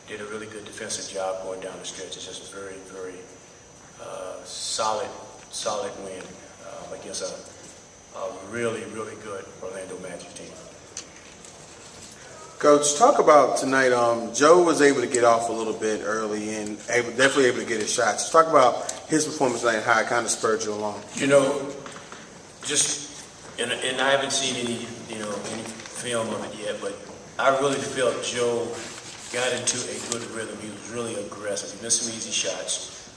did a really good defensive job going down the stretch. It's just a very, very solid win against a really, really good Orlando Magic team. Coach, talk about tonight. Joe was able to get off a little bit early and definitely able to get his shots. Talk about his performance tonight and how it kind of spurred you along. You know, and I haven't seen any film of it yet, but I really felt Joe got into a good rhythm. He was really aggressive. He missed some easy shots,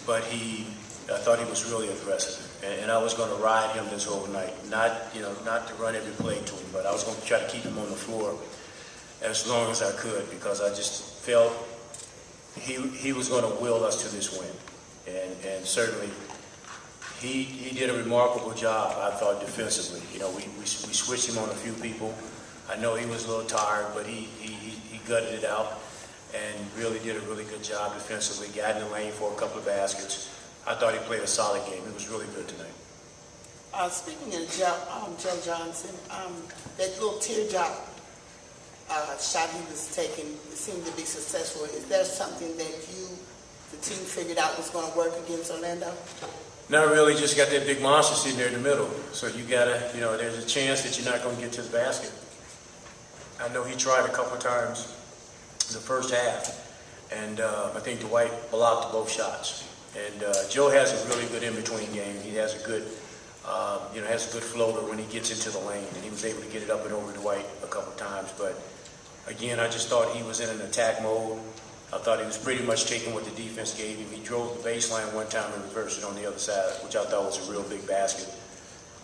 but I thought he was really aggressive. And I was going to ride him this whole night, not to run every play to him, but I was going to try to keep him on the floor as long as I could, because I just felt he was going to will us to this win. And certainly he did a remarkable job, I thought, defensively. You know, we switched him on a few people. I know he was a little tired, but he gutted it out and really did a really good job defensively, got in the lane for a couple of baskets. I thought he played a solid game. He was really good tonight. Speaking of Joe Johnson, that little teardrop shot he was taking seemed to be successful. Is there something that the team figured out was going to work against Orlando? Not really. Just got that big monster sitting there in the middle. So you gotta, there's a chance that you're not going to get to the basket. I know he tried a couple of times the first half, and I think Dwight blocked both shots. And Joe has a really good in-between game. He has a good, has a good floater when he gets into the lane, and he was able to get it up and over Dwight a couple of times. But again, I just thought he was in an attack mode. I thought he was pretty much taking what the defense gave him. He drove the baseline one time and reversed it on the other side, which I thought was a real big basket.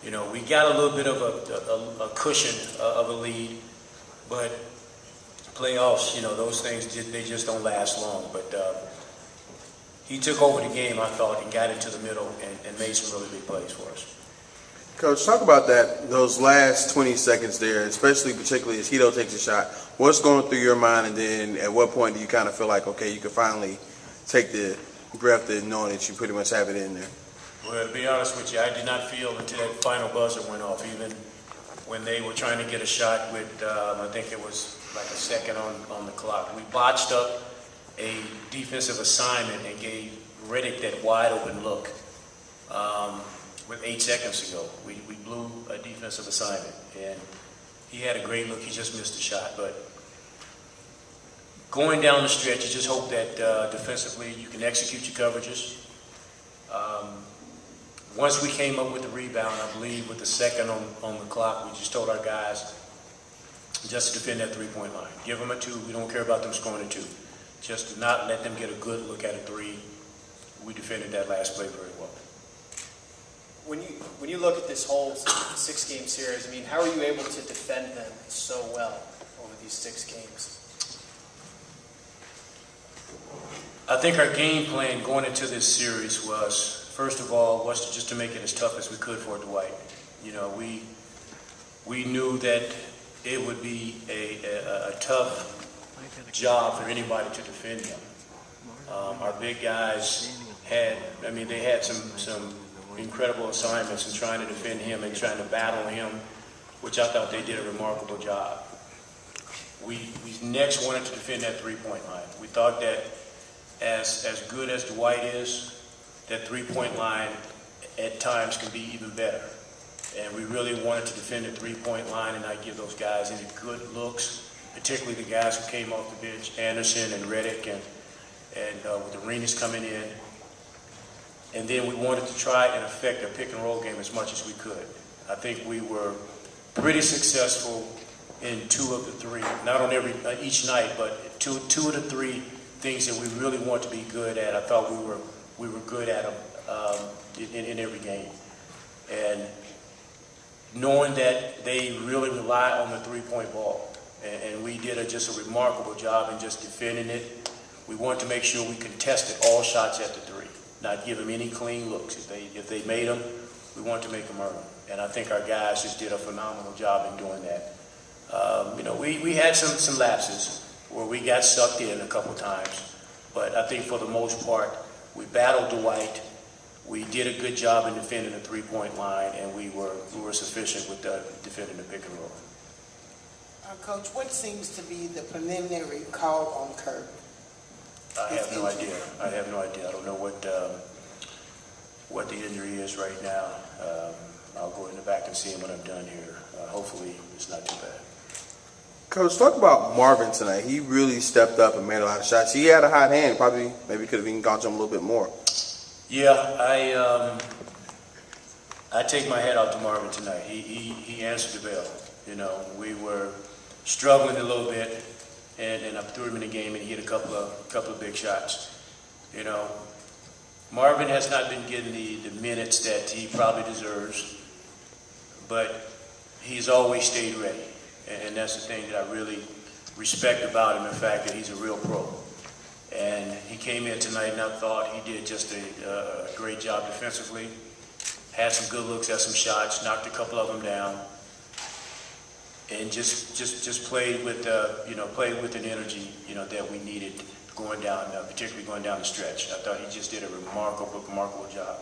You know, we got a little bit of a cushion of a lead, but playoffs, those things, they just don't last long. But he took over the game, I thought, and got into the middle and made some really big plays for us. Coach, talk about those last 20 seconds there, particularly as Hedo takes a shot. What's going through your mind, and then at what point do you kind of feel like, okay, you can finally take the breath in knowing that you pretty much have it in there? Well, to be honest with you, I did not feel until that final buzzer went off, even when they were trying to get a shot with, I think it was like a second on the clock. We botched up a defensive assignment and gave Redick that wide open look with 8 seconds to go. We blew a defensive assignment, and he had a great look. He just missed a shot. But going down the stretch, you just hope that defensively you can execute your coverages. Once we came up with the rebound, I believe with the second on the clock, we just told our guys just to defend that three-point line. Give them a two. We don't care about them scoring a two. Just to not let them get a good look at a three. We defended that last play very well. When you look at this whole 6-game series, I mean, how are you able to defend them so well over these 6 games? I think our game plan going into this series was, first of all, just to make it as tough as we could for Dwight. We knew that it would be a tough job for anybody to defend him. Our big guys had some incredible assignments in trying to defend him and trying to battle him, which I thought they did a remarkable job. We next wanted to defend that three-point line. We thought that as good as Dwight is, that three-point line at times can be even better. And we really wanted to defend the three-point line and not give those guys any good looks, particularly the guys who came off the bench, Anderson and Redick, and with Arenas coming in. And then we wanted to try and affect a pick-and-roll game as much as we could. I think we were pretty successful in 2 of the 3, not on each night, but two of the 3 things that we really want to be good at. I thought we were good at them in every game. And knowing that they really rely on the three-point ball, and we did just a remarkable job in just defending it. We wanted to make sure we contested all shots at the 3, not give them any clean looks. If they made them, we wanted to make them earn them. And I think our guys just did a phenomenal job in doing that. We had some lapses where we got sucked in a couple times, but I think for the most part, we battled Dwight. We did a good job in defending the three-point line, and we were sufficient with defending the pick-and-roll. Coach, what seems to be the preliminary call on Kirk? I have no idea. I have no idea. I don't know what the injury is right now. I'll go in the back and see him when I'm done here. Hopefully, it's not too bad. Coach, talk about Marvin tonight. He really stepped up and made a lot of shots. He had a hot hand. Probably, maybe could have even gone to him a little bit more. Yeah, I take my hat out to Marvin tonight. He answered the bell. You know, we were struggling a little bit, and I threw him in the game, and he hit a couple of big shots. You know, Marvin has not been getting the minutes that he probably deserves, but he's always stayed ready. And that's the thing that I really respect about him, the fact that he's a real pro. And he came in tonight and I thought he did just a great job defensively. Had some good looks at some shots, knocked a couple of them down. And just played with an energy, that we needed going down, particularly going down the stretch. I thought he just did a remarkable job.